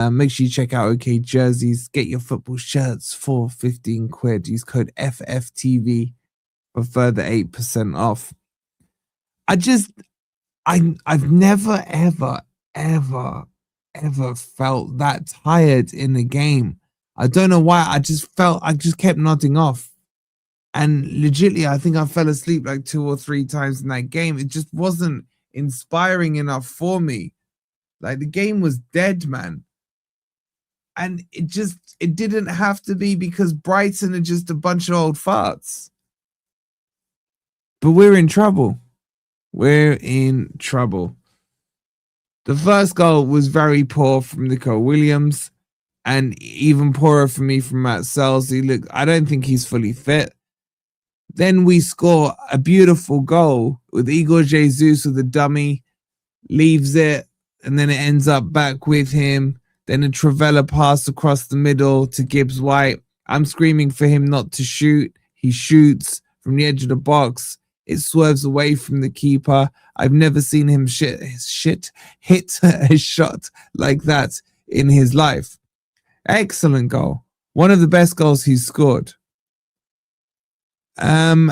Make sure you check out OK Jerseys. Get your football shirts for 15 quid. Use code FFTV for further 8% off. I've never, ever felt that tired in a game. I don't know why. I just kept nodding off. And legitimately, I think I fell asleep like 2 or 3 times in that game. It just wasn't inspiring enough for me. Like, the game was dead, man. And it didn't have to be, because Brighton are just a bunch of old farts. But we're in trouble. We're in trouble. The first goal was very poor from Nico Williams, and even poorer for me from Matt Sells. I don't think he's fully fit. Then we score a beautiful goal with Igor Jesus with a dummy, leaves it, and then it ends up back with him. Then a Travella pass across the middle to Gibbs White. I'm screaming for him not to shoot. He shoots from the edge of the box. It swerves away from the keeper. I've never seen him hit a shot like that in his life. Excellent goal. One of the best goals he's scored. And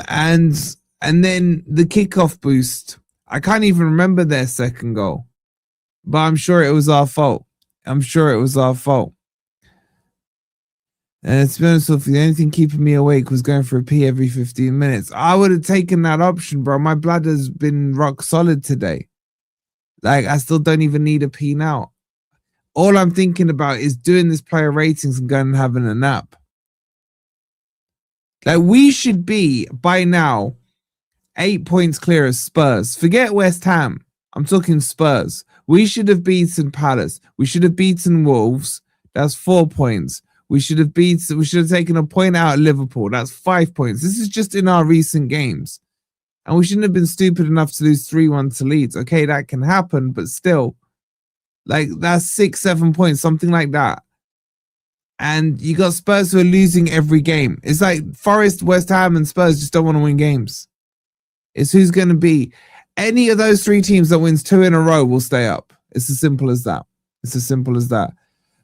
then the kickoff boost. I can't even remember their second goal, but I'm sure it was our fault. To be honest with you, the only thing keeping me awake was going for a pee every 15 minutes. I would have taken that option, bro. My bladder's been rock solid today. Like, I still don't even need a pee now. All I'm thinking about is doing this player ratings and going and having a nap. Like, we should be, by now, 8 points clear of Spurs. Forget West Ham. I'm talking Spurs. We should have beaten Palace. We should have beaten Wolves. That's 4 points. We should have taken a point out at Liverpool. That's 5 points. This is just in our recent games. And we shouldn't have been stupid enough to lose 3-1 to Leeds. Okay, that can happen, but still. Like, that's 6-7 points, something like that. And you got Spurs who are losing every game. It's like Forest, West Ham, and Spurs just don't want to win games. It's who's going to be. Any of those 3 teams that wins 2 in a row will stay up. It's as simple as that.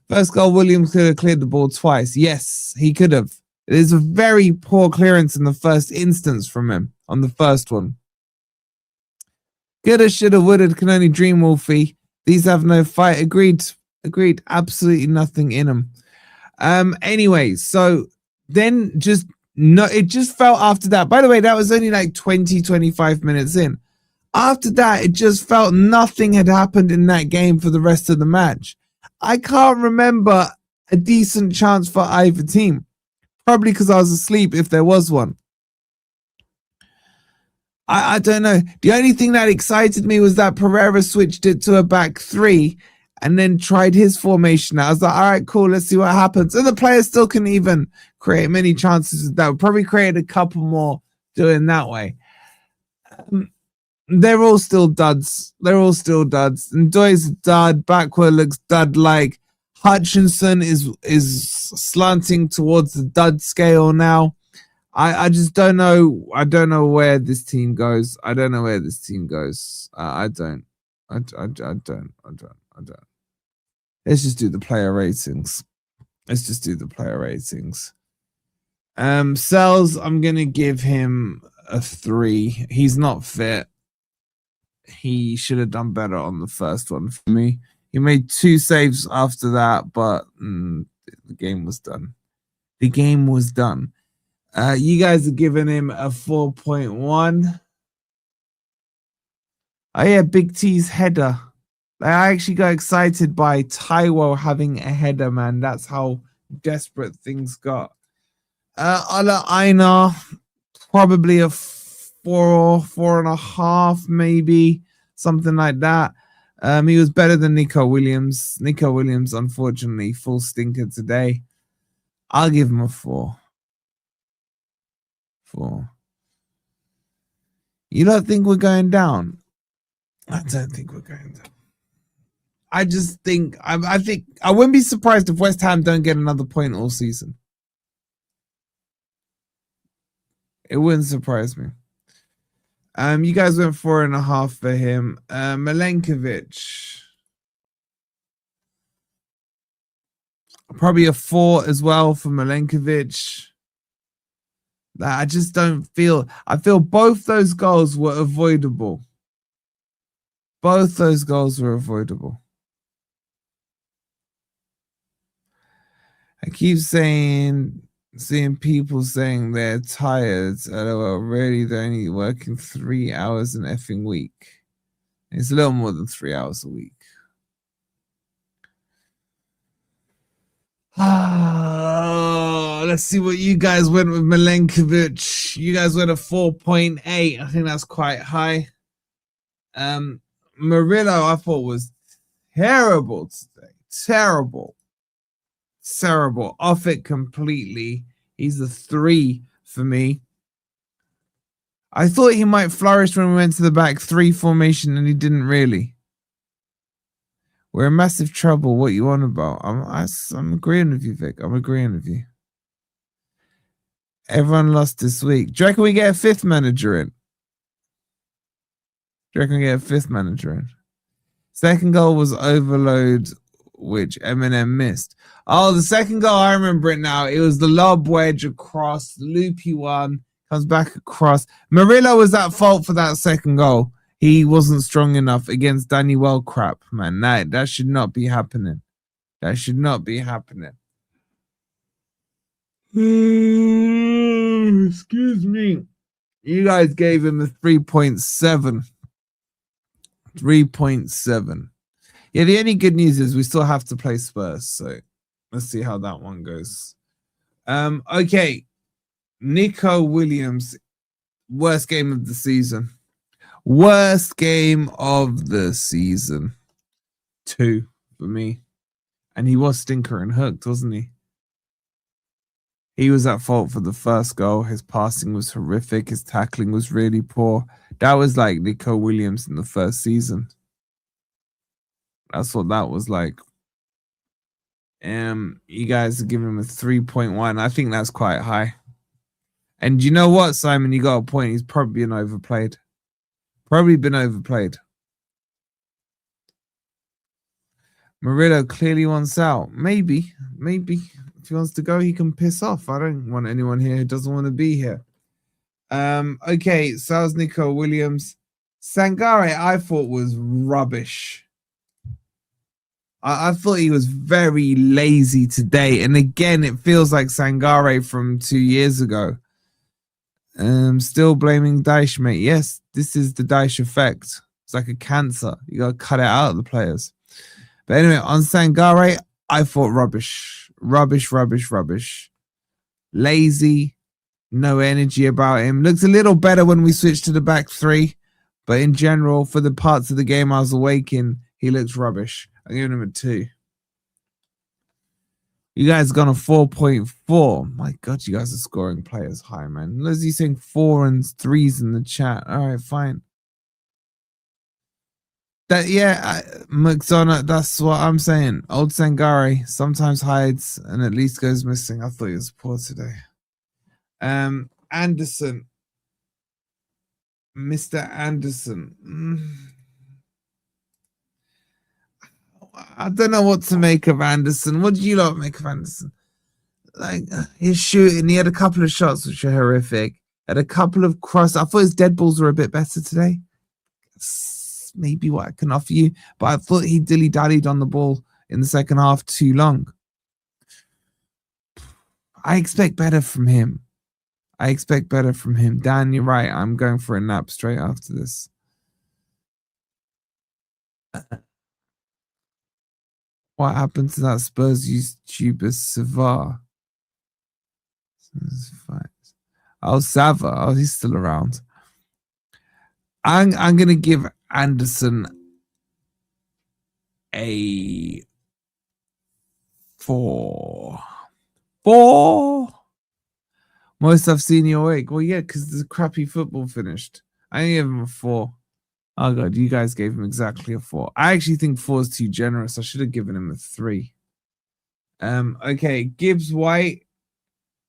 First goal, Williams could have cleared the ball twice. Yes, he could have. It is a very poor clearance in the first instance from him on the first one. Coulda, shoulda, woulda, can only dream, Wolfie. These have no fight. Agreed. Absolutely nothing in them. Anyway, so then it just felt after that. By the way, that was only like 20-25 minutes in. After that, it just felt nothing had happened in that game for the rest of the match. I can't remember a decent chance for either team. Probably because I was asleep if there was one. I don't know. The only thing that excited me was that Pereira switched it to a back 3 and then tried his formation. I was like, all right, cool, let's see what happens. And the players still couldn't even create many chances. That would probably create a couple more doing that way. They're all still duds. And Doy's a dud. Backward looks dud-like. Hutchinson is slanting towards the dud scale now. I just don't know. I don't know where this team goes. I don't. Let's just do the player ratings. Sells, I'm gonna give him a 3. He's not fit. He should have done better on the first one for me. He made 2 saves after that, but the game was done. You guys are giving him a 4.1. Oh yeah, Big T's header. Like, I actually got excited by Taiwo having a header, man. That's how desperate things got. Ola Einar, probably a 4, 4.5, maybe. Something like that. He was better than Nico Williams. Nico Williams, unfortunately, full stinker today. I'll give him a 4. 4. You don't think we're going down? I don't think we're going down. I just think I think I wouldn't be surprised if West Ham don't get another point all season. It wouldn't surprise me. You guys went 4.5 for him. Milenkovic. Probably a 4 as well for Milenkovic. I just don't feel. I feel both those goals were avoidable. Both those goals were avoidable. I keep seeing people saying they're tired. Really, they're only working 3 hours an effing week. It's a little more than 3 hours a week. Let's see what you guys went with Milenkovic. You guys went a 4.8. I think that's quite high. Murillo, I thought was terrible today. Terrible. Off it completely. He's a 3 for me. I thought he might flourish when we went to the back 3 formation, and he didn't really. We're in massive trouble. What you on about? I'm agreeing with you, Vic. I'm agreeing with you. Everyone lost this week. Do you reckon we get a 5th manager in? Second goal was overload, which Eminem missed. Oh, the second goal, I remember it now. It was the lob wedge across, loopy one, comes back across. Murillo was at fault for that second goal. He wasn't strong enough against Danny Wellcrap, man. That should not be happening. That should not be happening. Excuse me. You guys gave him a 3.7. 3.7. Yeah, the only good news is we still have to play Spurs, so let's see how that one goes. Okay. Nico Williams, worst game of the season. Worst game of the season. 2 for me. And he was stinker and hooked, wasn't he? He was at fault for the first goal. His passing was horrific. His tackling was really poor. That was like Nico Williams in the first season. That's what that was like. You guys are giving him a 3.1. I think that's quite high. And you know what, Simon? You got a point. He's probably been overplayed. Murillo clearly wants out. Maybe. If he wants to go, he can piss off. I don't want anyone here who doesn't want to be here. Okay, so that was Nico Williams. Sangare, I thought was rubbish. I thought he was very lazy today. And again, it feels like Sangare from 2 years ago. Still blaming Daesh, mate. Yes, this is the Daesh effect. It's like a cancer. You got to cut it out of the players. But anyway, on Sangare, I thought rubbish. Lazy. No energy about him. Looks a little better when we switched to the back 3. But in general, for the parts of the game I was awake in, he looks rubbish. I'm giving him a 2. You guys got a 4.4. My God, you guys are scoring players high, man. Lizzie saying 4 and 3s in the chat. All right, fine. McDonough, that's what I'm saying. Old Sangare sometimes hides and at least goes missing. I thought he was poor today. Anderson. Mr. Anderson. I don't know what to make of Anderson. What do you lot make of Anderson? Like, his shooting, he had a couple of shots which are horrific. Had a couple of cross. I thought his dead balls were a bit better today. That's maybe what I can offer you. But I thought he dilly-dallied on the ball in the second half too long. I expect better from him. Dan, you're right. I'm going for a nap straight after this. What happened to that Spurs YouTuber, Savar? Oh, Sava. Oh, he's still around. I'm going to give Anderson a 4. 4? Most I've seen you awake. Well, yeah, because the crappy football finished. I gave him a 4. Oh, God, you guys gave him exactly a 4. I actually think 4 is too generous. I should have given him a 3. Okay, Gibbs White.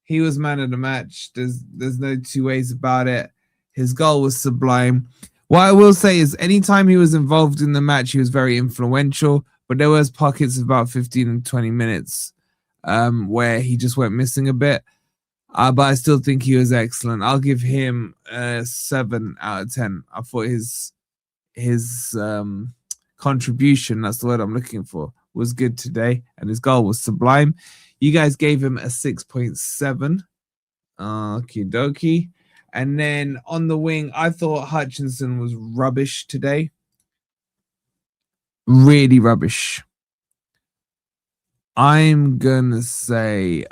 He was man of the match. There's no two ways about it. His goal was sublime. What I will say is anytime he was involved in the match, he was very influential. But there was pockets of about 15 and 20 minutes. where he just went missing a bit. But I still think he was excellent. I'll give him a 7 out of 10. I thought his contribution, that's the word I'm looking for, was good today, and his goal was sublime. You guys gave him a 6.7. Okie dokie. And then on the wing, I thought Hutchinson was rubbish today. Really rubbish. I'm gonna say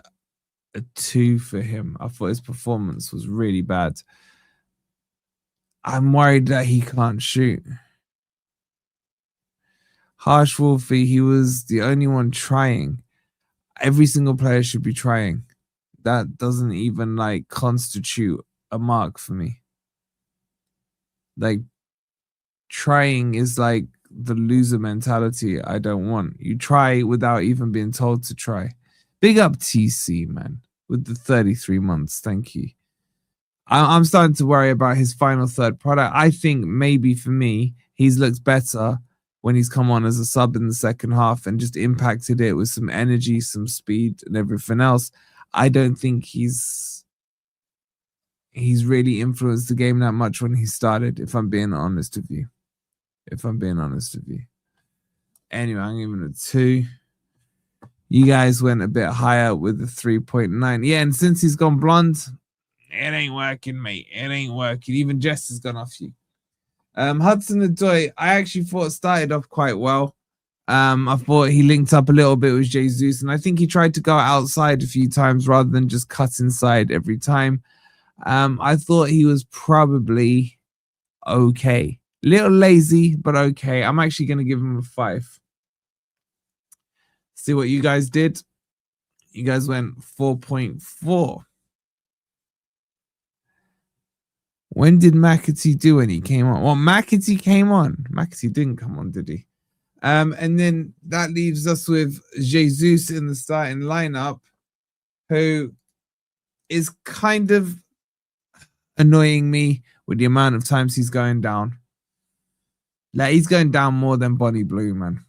a 2 for him. I thought his performance was really bad. I'm worried that he can't shoot. Harsh Wolfie, he was the only one trying. Every single player should be trying. That doesn't even like constitute a mark for me. Like, trying is like the loser mentality I don't want. You try without even being told to try. Big up TC, man, with the 33 months. Thank you. I'm starting to worry about his final third product. I think maybe for me, he's looked better when he's come on as a sub in the second half and just impacted it with some energy, some speed, and everything else. I don't think he's really influenced the game that much when he started, if I'm being honest with you. Anyway, I'm giving it a 2. You guys went a bit higher with the 3.9. Yeah, and since he's gone blonde, it ain't working, mate. It ain't working. Even Jess has gone off you. Hudson Odoi, I actually thought started off quite well. I thought he linked up a little bit with Jesus, and I think he tried to go outside a few times rather than just cut inside every time. I thought he was probably okay. Little lazy, but okay. I'm actually going to give him a 5. See what you guys did? You guys went 4.4. When did McAtee do when he came on? Well, McAtee came on. McAtee didn't come on, did he? And then that leaves us with Jesus in the starting lineup, who is kind of annoying me with the amount of times he's going down. Like, he's going down more than Bonnie Blue, man.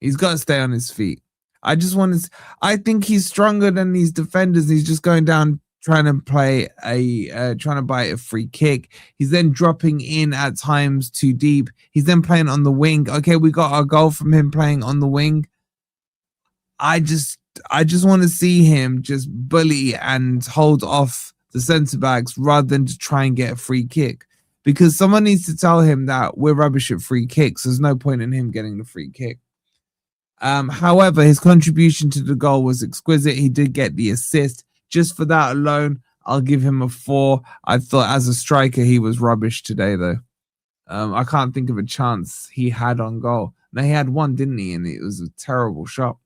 He's got to stay on his feet. I think he's stronger than these defenders. He's just going down trying to bite a free kick. He's then dropping in at times too deep. He's then playing on the wing. Okay, we got our goal from him playing on the wing. I just want to see him just bully and hold off the centre backs rather than to try and get a free kick. Because someone needs to tell him that we're rubbish at free kicks. There's no point in him getting the free kick. However, his contribution to the goal was exquisite. He did get the assist. Just for that alone, I'll give him a 4. I thought as a striker, he was rubbish today, though. I can't think of a chance he had on goal. No, he had one, didn't he? And it was a terrible shot.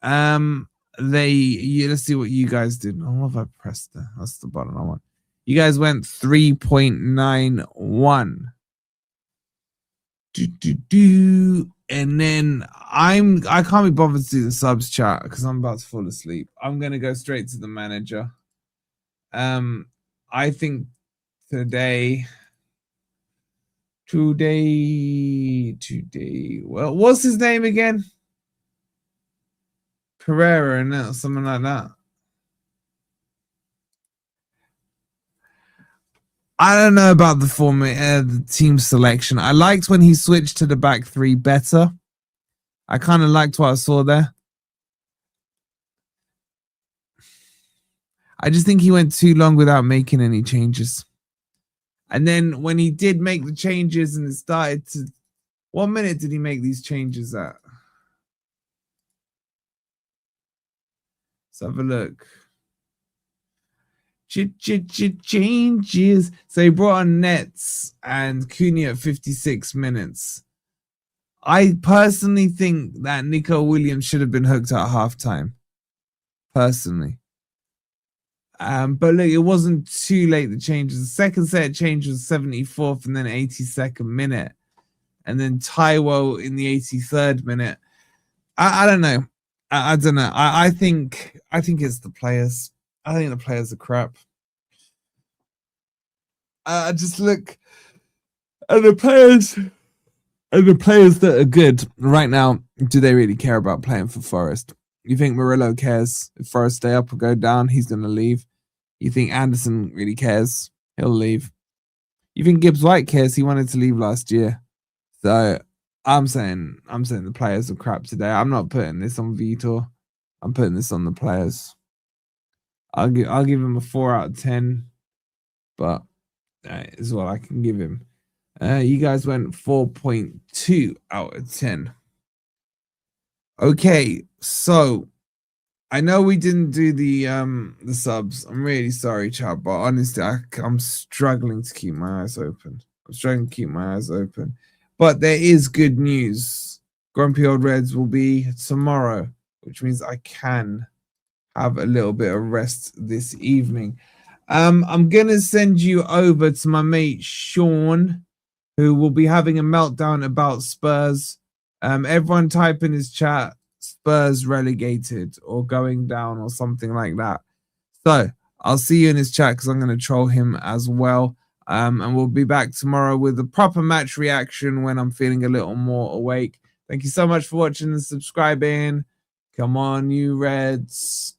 Let's see what you guys did. Oh, what have I pressed there? That's the button I want. You guys went 3.91. And then I can't be bothered to do the subs chat because I'm about to fall asleep. I'm gonna go straight to the manager. I think today. Well, what's his name again? Pereira, and something like that. I don't know about the the team selection. I liked when he switched to the back 3 better. I kind of liked what I saw there. I just think he went too long without making any changes. And then when he did make the changes and it started to... What minute did he make these changes at? Let's have a look. Changes. So he brought on Nets and Cooney at 56 minutes. I personally think that Nico Williams should have been hooked at halftime. Personally. But look, it wasn't too late, the changes. The second set change was 74th and then 82nd minute. And then Taiwo in the 83rd minute. I don't know. I don't know. I think it's the players. I think the players are crap. I just look at the players that are good right now. Do they really care about playing for Forest? You think Murillo cares if Forest stay up or go down? He's going to leave. You think Anderson really cares? He'll leave. You think Gibbs White cares? He wanted to leave last year. So I'm saying the players are crap today. I'm not putting this on Vitor. I'm putting this on the players. I'll give him a 4 out of 10, but that is what I can give him. You guys went 4.2 out of 10. Okay, so I know we didn't do the subs. I'm really sorry, chat, but honestly, I'm struggling to keep my eyes open. But there is good news. Grumpy Old Reds will be tomorrow, which means I can have a little bit of rest this evening. I'm gonna send you over to my mate Sean, who will be having a meltdown about Spurs. Everyone type in his chat Spurs relegated or going down or something like that. So I'll see you in his chat because I'm going to troll him as well. And we'll be back tomorrow with a proper match reaction when I'm feeling a little more awake. Thank you so much for watching and subscribing. Come on, you Reds.